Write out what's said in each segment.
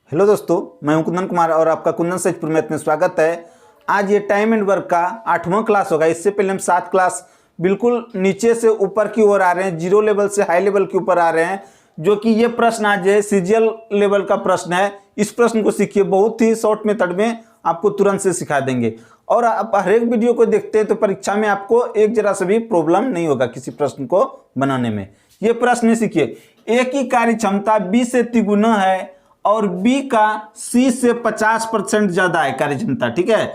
Hello दोस्तों, मैं हूं कुंदन कुमार और आपका कुंदन सचपुर मैथ में स्वागत है। आज ये टाइम एंड वर्क का 8वां क्लास होगा। इससे पहले हम 7 क्लास बिल्कुल नीचे से ऊपर की ओर आ रहे हैं, जीरो लेवल से हाई लेवल के ऊपर आ रहे हैं, जो कि ये प्रश्न आज है सीजीएल लेवल का प्रश्न है। इस प्रश्न को सीखिए, बहुत ही शॉर्ट मेथड में आपको तुरंत से सिखा देंगे। और आप हर एक वीडियो को देखते हैं तो परीक्षा में आपको एक जरा से भी प्रॉब्लम नहीं होगा किसी प्रश्न को बनाने में। ये प्रश्न सीखिए, ए की कार्य क्षमता बी से तिगुना है और बी का सी से 50% ज्यादा है कार्य क्षमता। ठीक है,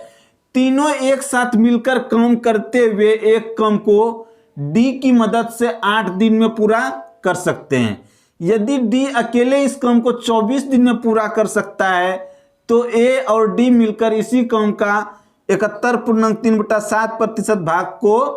तीनों एक साथ मिलकर काम करते हुए एक काम को डी की मदद से 8 दिन में पूरा कर सकते हैं। यदि डी अकेले इस काम को 24 दिन में पूरा कर सकता है तो ए और डी मिलकर इसी काम का 71.3/7% भाग को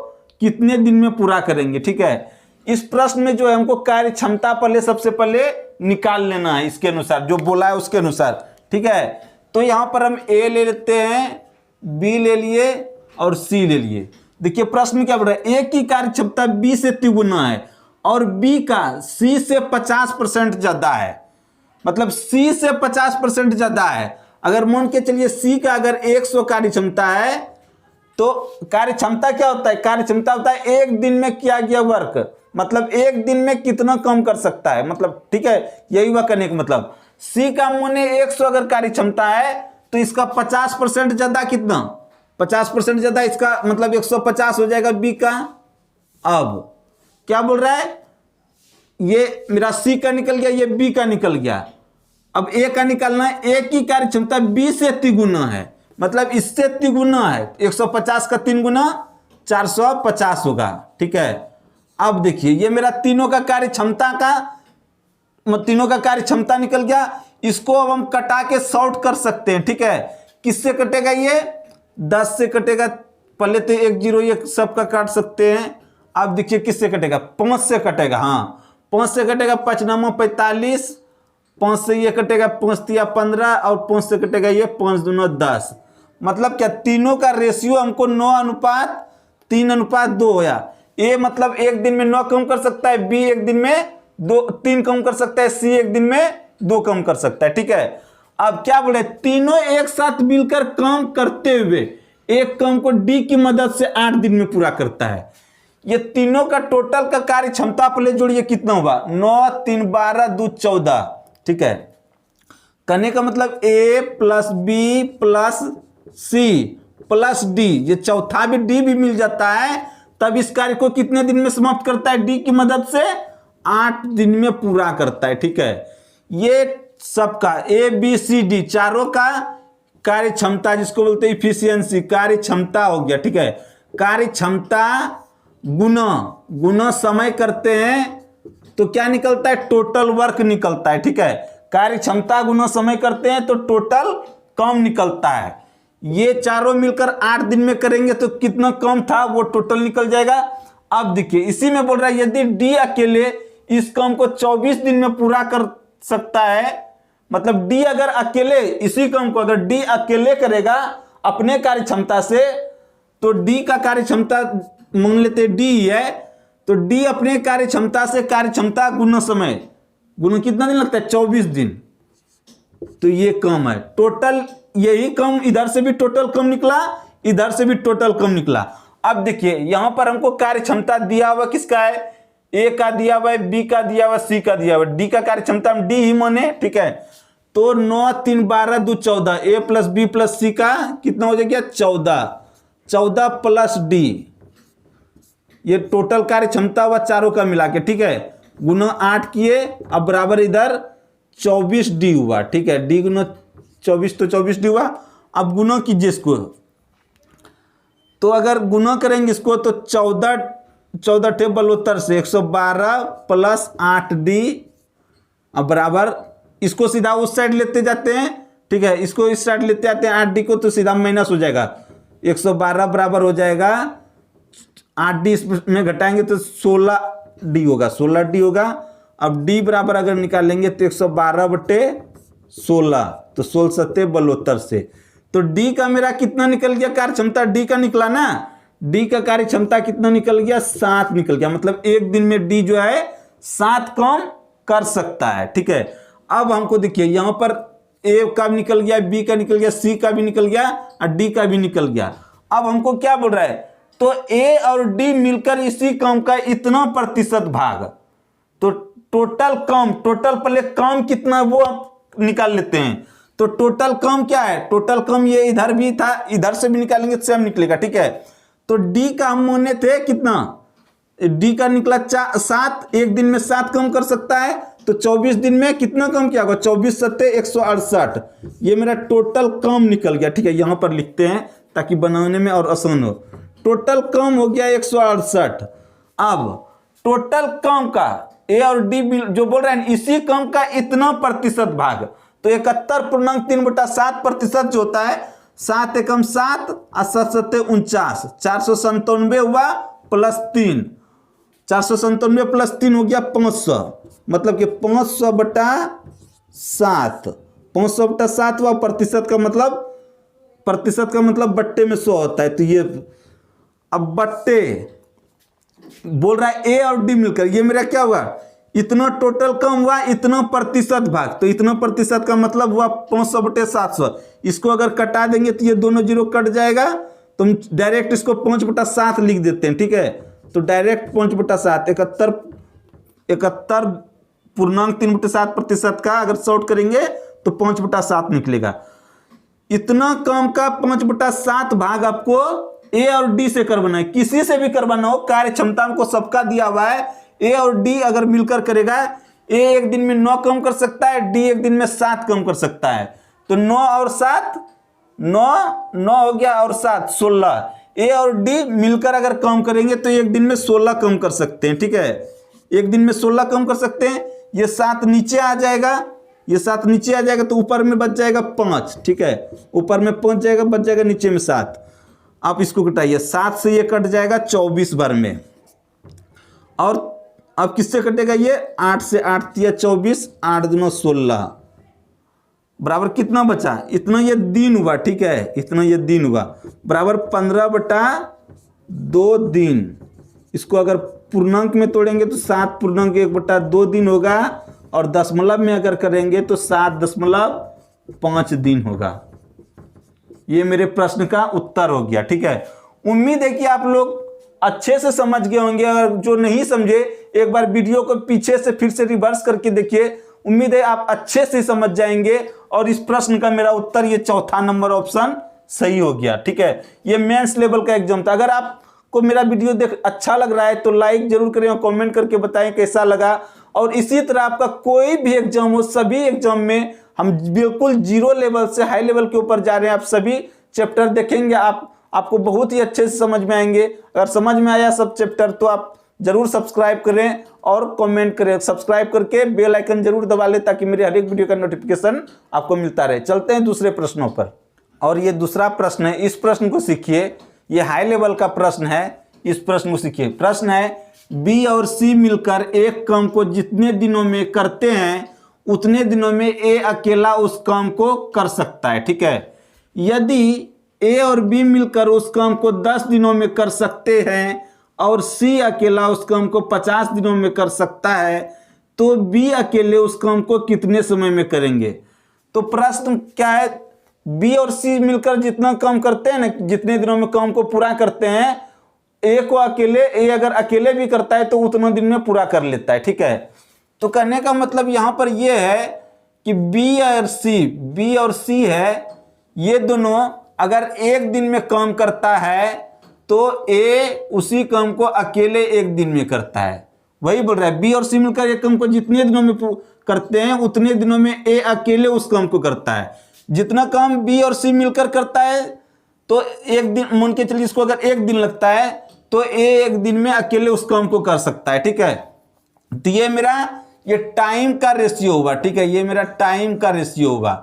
कितने दिन में पूरा करेंगे। ठीक है, इस प्रश्न में जो है हमको कार्य क्षमता पहले सबसे पहले निकाल लेना है, इसके अनुसार जो बोला है उसके अनुसार। ठीक है, तो यहां पर हम ए ले लेते हैं, बी ले लिए और सी ले लिए। देखिए प्रश्न क्या बोल रहा है, ए की कार्य क्षमता बी से तिगुना है और बी का सी से 50% ज्यादा है। मतलब सी से 50% ज्यादा है। अगर मान के चलिए सी का अगर 100 कार्य क्षमता है तो कार्य क्षमता क्या होता है, कार्य क्षमता होता है एक दिन में किया गया वर्क, मतलब एक दिन में कितना काम कर सकता है, मतलब ठीक है, यही वह करने का मतलब। सी का माने 100 अगर कार्य क्षमता है तो इसका 50% ज्यादा, कितना 50% ज्यादा, इसका मतलब 150 हो जाएगा बी का। अब क्या बोल रहा है, ये मेरा सी का निकल गया, ये बी का निकल गया। अब ए का निकालना है, ए की कार्य क्षमता बी से तिगुना है, मतलब इससे तिगुना है। 150 का 3 गुना 450 होगा। ठीक है, अब देखिए ये मेरा तीनों का कार्य क्षमता निकल गया। इसको अब हम कटा के शॉर्ट कर सकते हैं। ठीक है, किससे कटेगा, ये 10 से कटेगा। पहले तो 1 0 ये सबका काट सकते हैं। अब देखिए किससे कटेगा, 5 से कटेगा। हाँ, 5 से कटेगा, 5 9 45, 5 से ये कटेगा, 5 3 15 और 5 से कटेगा ये 5 2 10। मतलब क्या, तीनों का रेशियो हमको 9:3:2 होया। ए मतलब एक दिन में 9 कम कर सकता है, बी एक दिन में 3 कम कर सकता है, सी एक दिन में 2 कम कर सकता है। ठीक है, अब क्या बोले, तीनों एक साथ मिलकर काम करते हुए एक काम को डी की मदद से 8 दिन में पूरा करता है। ये तीनों का टोटल का कार्य क्षमता पहले जोड़िए, कितना होगा, 9 3 12 2 14। ठीक है, करने का मतलब A plus B plus C plus D, ये चौथा भी डी भी मिल जाता है, तब इस कार्य को कितने दिन में समाप्त करता है, डी की मदद से 8 दिन में पूरा करता है। ठीक है, ये सबका ए बी सी डी चारों का कार्य क्षमता, जिसको बोलते हैं इफिशियंसी, कार्य क्षमता हो गया। ठीक है, कार्य क्षमता गुना समय करते हैं तो क्या निकलता है, टोटल वर्क निकलता है। ठीक है, कार्य क्षमता गुना समय करते हैं तो टोटल काम निकलता है। ये चारों मिलकर 8 दिन में करेंगे तो कितना कम था वो टोटल निकल जाएगा। अब देखिए इसी में बोल रहा है, यदि डी अकेले इस काम को 24 दिन में पूरा कर सकता है, मतलब डी अगर अकेले इसी काम को अगर डी अकेले करेगा अपने कार्य क्षमता से, तो डी का कार्य क्षमता मान लेते डी है, तो डी अपने कार्य क्षमता से कार्य क्षमता गुना समय गुना कितना दिन लगता है, 24 दिन। तो ये कम है टोटल, यही कम, इधर से भी टोटल कम निकला, इधर से भी टोटल कम निकला। अब देखिए यहां पर हमको कार्य क्षमता दिया हुआ किसका है, ए का दिया हुआ है, बी का दिया हुआ, सी का दिया हुआ, डी का कार्य क्षमता हम डी ही माने। ठीक है, तो 9 3 12 2 14, ए प्लस बी प्लस सी का कितना हो जाएगा, 14 प्लस डी, ये टोटल कार्य क्षमता हुआ चारों का मिला के। ठीक है, गुना 8 किए, अब बराबर इधर 24 डी हुआ। ठीक है, डी गुना 24 तो 24 डी हुआ। अब गुना कीजिए इसको, तो अगर गुना करेंगे इसको तो 14 टेबल उत्तर से 112 प्लस 8 डी, अब बराबर इसको सीधा उस साइड लेते जाते हैं। ठीक है, इसको इस साइड लेते आते हैं 8 डी को, तो सीधा माइनस हो जाएगा, 112 बराबर हो जाएगा 8 डी, इसमें घटाएंगे तो 16 डी होगा, 16 डी होगा। अब डी बराबर अगर निकालेंगे तो 112/16, तो 16 7 72 से, तो डी का मेरा कितना निकल गया, कार्य क्षमता डी का निकला ना, डी का कार्य क्षमता कितना निकल गया, 7 निकल गया। मतलब एक दिन में डी जो है 7 काम कर सकता है। ठीक है, अब हमको देखिए यहां पर ए का भी निकल गया, बी का निकल गया, सी का भी निकल गया और डी का भी निकल गया। अब हमको क्या बोल रहा है, तो ए और डी मिलकर इसी काम का इतना प्रतिशत भाग, तो टोटल काम, टोटल पहले काम कितना वो आप निकाल लेते हैं। तो टोटल काम क्या है, टोटल काम ये इधर भी था, इधर से भी निकालेंगे तो सेम निकलेगा, ठीक है। तो डी का हम माने थे कितना, डी का निकला 7, एक दिन में 7 कम कर सकता है, तो 24 दिन में कितना कम किया होगा, 24 सत्ते 168, ये मेरा टोटल काम निकल गया, ठीक है। यहां पर लिखते हैं ताकि बनाने में और आसान हो। टोटल काम हो गया 168। अब टोटल काम का ए और डी जो बोल रहे हैं इसी काम का इतना प्रतिशत भाग, तो 71.3/7 जो होता है, 7 एकम 7 और 7 सत्ते 49, 497 हुआ प्लस 3, 497 प्लस 3 हो गया 500, मतलब कि 500/7, 500/7 हुआ। प्रतिशत का मतलब बट्टे में 100 होता है। तो ये अब बट्टे बोल रहा है ए और डी मिलकर, ये मेरा क्या हुआ, इतना टोटल कम हुआ, इतना प्रतिशत भाग, तो इतना प्रतिशत का मतलब हुआ 500/700। इसको अगर कटा देंगे तो ये दोनों जीरो कट जाएगा, तो हम डायरेक्ट इसको 5/7 लिख देते हैं, ठीक है। तो डायरेक्ट 5/7, 71.3/7% का अगर शॉर्ट करेंगे तो 5/7 निकलेगा। इतना कम का 5/7 भाग आपको ए और डी से करवाना है, किसी से भी करवाना हो, कार्य क्षमता को सबका दिया हुआ है। ए और डी अगर मिलकर करेगा, ए एक दिन में 9 कम कर सकता है, डी एक दिन में 7 कम कर सकता है। तो 9 और 7 9 हो गया और 7 16। ए और डी मिलकर अगर कम करेंगे तो एक दिन में 16 कम कर सकते हैं, ठीक है। एक दिन में 16 कम कर सकते हैं। ये 7 नीचे आ जाएगा, ये 7 नीचे आ जाएगा, तो ऊपर में बच जाएगा 5, ठीक है। ऊपर में 5 जाएगा, बच जाएगा नीचे में 7। आप इसको घटाइए, 7 से ये कट जाएगा 24 बार में, और अब किससे कटेगा ये, 8 से 8 दिया 24, 8 दूना 16, बराबर कितना बचा, इतना ये दिन हुआ, ठीक है, इतना ये दिन हुआ, बराबर 15/2 दिन। इसको अगर पूर्णांक में तोड़ेंगे तो 7.1/2 दिन होगा, और दशमलव में अगर करेंगे तो 7.5 दिन होगा। ये मेरे प्रश्न का उत्तर हो गया, ठीक है। उम्मीद है कि आप लोग अच्छे से समझ गए होंगे। अगर जो नहीं समझे, एक बार वीडियो को पीछे से फिर से रिवर्स करके देखिए, उम्मीद है आप अच्छे से समझ जाएंगे। और इस प्रश्न का मेरा उत्तर ये चौथा नंबर ऑप्शन सही हो गया, ठीक है। ये मेंस लेवल का एग्जाम था। अगर आपको मेरा वीडियो देख अच्छा लग रहा है तो लाइक जरूर करें और कमेंट करके बताएं कैसा लगा। और इसी तरह आपका कोई भी एग्जाम हो, सभी एग्जाम में हम बिल्कुल 0 लेवल से हाई लेवल के ऊपर जा रहे हैं। आप सभी चैप्टर देखेंगे, आपको बहुत ही अच्छे से समझ में आएंगे। अगर समझ में आया सब चैप्टर तो आप जरूर सब्सक्राइब करें और कमेंट करें। सब्सक्राइब करके बेल आइकन जरूर दबा लें ताकि मेरे हर एक वीडियो का नोटिफिकेशन आपको मिलता रहे। चलते हैं दूसरे प्रश्नों पर। और ये दूसरा प्रश्न है, इस प्रश्न को सीखिए। ये हाई लेवल का प्रश्न है, इस प्रश्न को सीखिए। प्रश्न है, बी और सी मिलकर एक काम को जितने दिनों में करते हैं उतने दिनों में ए अकेला उस काम को कर सकता है, ठीक है। यदि ए और बी मिलकर उस काम को 10 दिनों में कर सकते हैं और सी अकेला उस काम को 50 दिनों में कर सकता है, तो बी अकेले उस काम को कितने समय में करेंगे। तो प्रश्न क्या है, बी और सी मिलकर जितना काम करते हैं ना, जितने दिनों में काम को पूरा करते हैं, ए को अकेले, ए अगर अकेले भी करता है तो उतना दिन में पूरा कर लेता है, ठीक है। तो कहने का मतलब यहां पर यह है कि बी और सी है, ये दोनों अगर एक दिन में काम करता है तो ए उसी काम को अकेले एक दिन में करता है। वही बोल रहा है, बी और सी मिलकर एक काम को जितने दिनों में करते हैं उतने दिनों में ए अकेले उस काम को करता है। जितना काम बी और सी मिलकर करता है तो एक दिन, मान के चलिए इसको अगर एक दिन लगता है तो ए एक दिन में अकेले उस काम को कर सकता है, ठीक है। तो ये टाइम का रेशियो होगा, ठीक है। ये मेरा टाइम का रेशियो होगा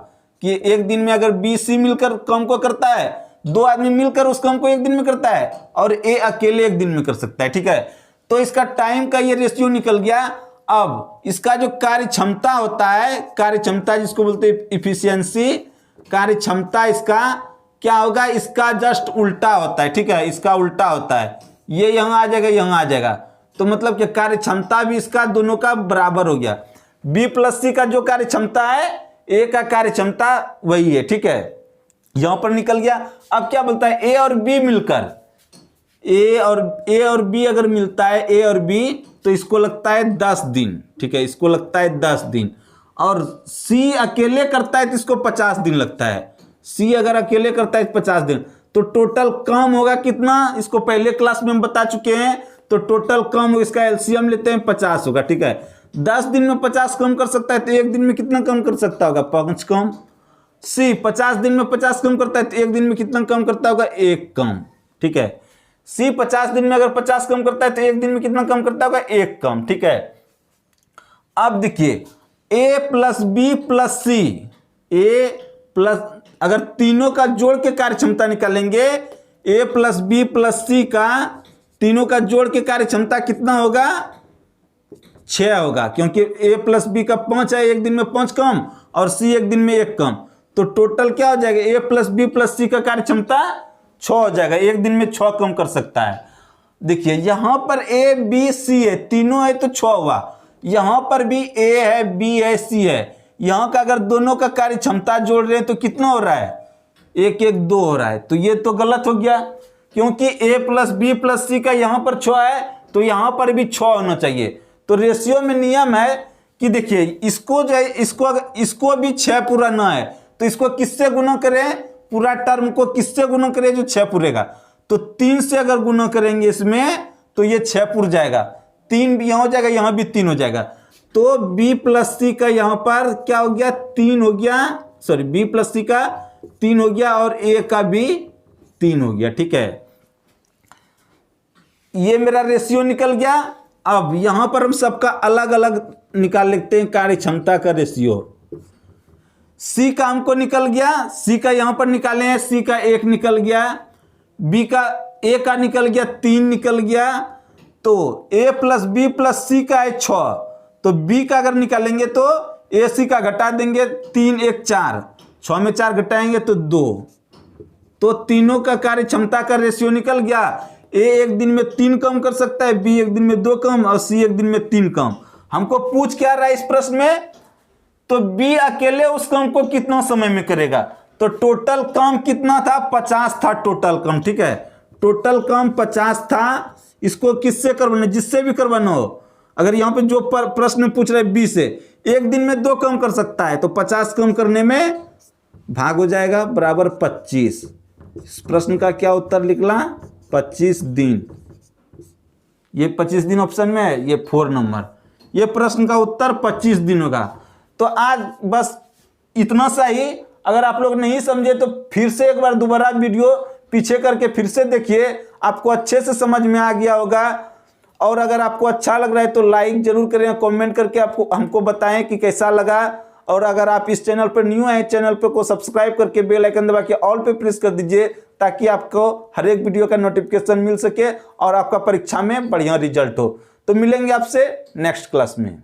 कि एक दिन में अगर बी सी मिलकर काम को करता है, 2 आदमी मिलकर उस काम को एक दिन में करता है, और ए अकेले एक दिन में कर सकता है, ठीक है। तो इसका टाइम का ये रेशियो निकल गया। अब इसका जो कार्य क्षमता होता है, कार्य क्षमता जिसको बोलते हैं इफिशियंसी, कार्य क्षमता इसका क्या होगा, इसका जस्ट उल्टा होता है, ठीक है। इसका उल्टा होता है, ये यहां आ जाएगा, यहां आ जाएगा। तो मतलब कि कार्य क्षमता भी इसका दोनों का बराबर हो गया। बी प्लस सी का जो कार्य क्षमता है ए का कार्य क्षमता वही है, ठीक है, यहां पर निकल गया। अब क्या बोलता है, ए और बी मिलकर, ए और बी अगर मिलता है, ए और बी, तो इसको लगता है 10 दिन, ठीक है, इसको लगता है 10 दिन। और सी अकेले करता है तो इसको 50 दिन लगता है, सी अगर अकेले करता है 50 दिन, तो टोटल काम होगा कितना, इसको पहले क्लास में हम बता चुके हैं। तो टोटल काम हो, इसका एलसीएम लेते हैं 50 होगा, ठीक है। 10 दिन में 50 कम कर सकता है तो एक दिन में कितना कम कर सकता होगा, 5 कम। सी 50 दिन में 50 कम करता है तो एक दिन में कितना कम करता होगा, 1 कम, ठीक है। सी 50 दिन में अगर 50 कम करता है तो एक दिन में कितना कम करता होगा, 1 कम, ठीक है। अब देखिए ए प्लस बी प्लस सी, ए प्लस, अगर तीनों का जोड़ के कार्य क्षमता निकालेंगे, ए प्लस बी प्लस सी का तीनों का जोड़ के कार्य क्षमता कितना होगा, 6 होगा, क्योंकि ए प्लस बी का 5 है, एक दिन में 5 कम, और सी एक दिन में 1 कम, तो टोटल क्या हो जाएगा, ए प्लस बी प्लस सी का कार्य क्षमता 6 हो जाएगा, एक दिन में 6 कम कर सकता है। देखिए यहां पर ए बी सी है, तीनों है तो 6 हुआ, यहां पर भी ए है, बी है, सी है, यहां का अगर दोनों का कार्य क्षमता जोड़ रहे हैं तो कितना हो रहा है, 1 1 2 हो रहा है, तो ये तो गलत हो गया, क्योंकि ए प्लस बी प्लस सी का यहां पर 6 है तो यहां पर भी 6 होना चाहिए। तो रेशियो में नियम है कि देखिए इसको जो है, इसको भी 6 पूरा ना है तो इसको किससे गुना करें, पूरा टर्म को किससे गुना करें जो 6 पूरेगा, तो 3 से अगर गुना करेंगे इसमें तो ये 6 पूर जाएगा, 3 भी यहां हो जाएगा, यहां भी 3 हो जाएगा, तो बी प्लस सी का यहां पर क्या हो गया, 3 हो गया, सॉरी बी प्लस सी का 3 हो गया और ए का भी 3 हो गया, ठीक है। ये मेरा रेशियो निकल गया। अब यहां पर हम सबका अलग अलग निकाल लेते हैं कार्य क्षमता का रेशियो। सी का हमको निकल गया, सी का यहां पर निकाले हैं, सी का 1 निकल गया, बी का ए का निकल गया, 3 निकल गया, तो ए प्लस बी प्लस सी का है 6, तो बी का अगर निकालेंगे तो ए सी का घटा देंगे, 3 1 4, 6 में 4 घटाएंगे तो 2, तो तीनों का कार्य क्षमता का रेशियो निकल गया। ए एक दिन में 3 कम कर सकता है, बी एक दिन में 2 कम, और सी एक दिन में 3 कम। हमको पूछ क्या रहा है इस प्रश्न में, तो बी अकेले उस काम को कितना समय में करेगा, तो टोटल काम कितना था, 50 था टोटल काम, ठीक है, टोटल काम 50 था। इसको किससे करवाना, जिससे भी करवाना हो, अगर यहां पे जो प्रश्न पूछ रहे बी से, एक दिन में 2 कम कर सकता है तो 50 कम करने में भाग हो जाएगा बराबर 25। इस प्रश्न का क्या उत्तर निकला, 25 दिन। ये 25 दिन ऑप्शन में है, ये 4 नंबर, ये प्रश्न का उत्तर 25 दिन होगा। तो आज बस इतना सा ही, अगर आप लोग नहीं समझे तो फिर से एक बार दोबारा वीडियो पीछे करके फिर से देखिए, आपको अच्छे से समझ में आ गया होगा। और अगर आपको अच्छा लग रहा है तो लाइक जरूर करें, कमेंट करके आपको हमको बताएं कि कैसा लगा। और अगर आप इस चैनल पर न्यू हैं, चैनल पे को सब्सक्राइब करके बेल आइकन दबा के ऑल पे प्रेस कर दीजिए, ताकि आपको हर एक वीडियो का नोटिफिकेशन मिल सके और आपका परीक्षा में बढ़िया रिजल्ट हो। तो मिलेंगे आपसे नेक्स्ट क्लास में।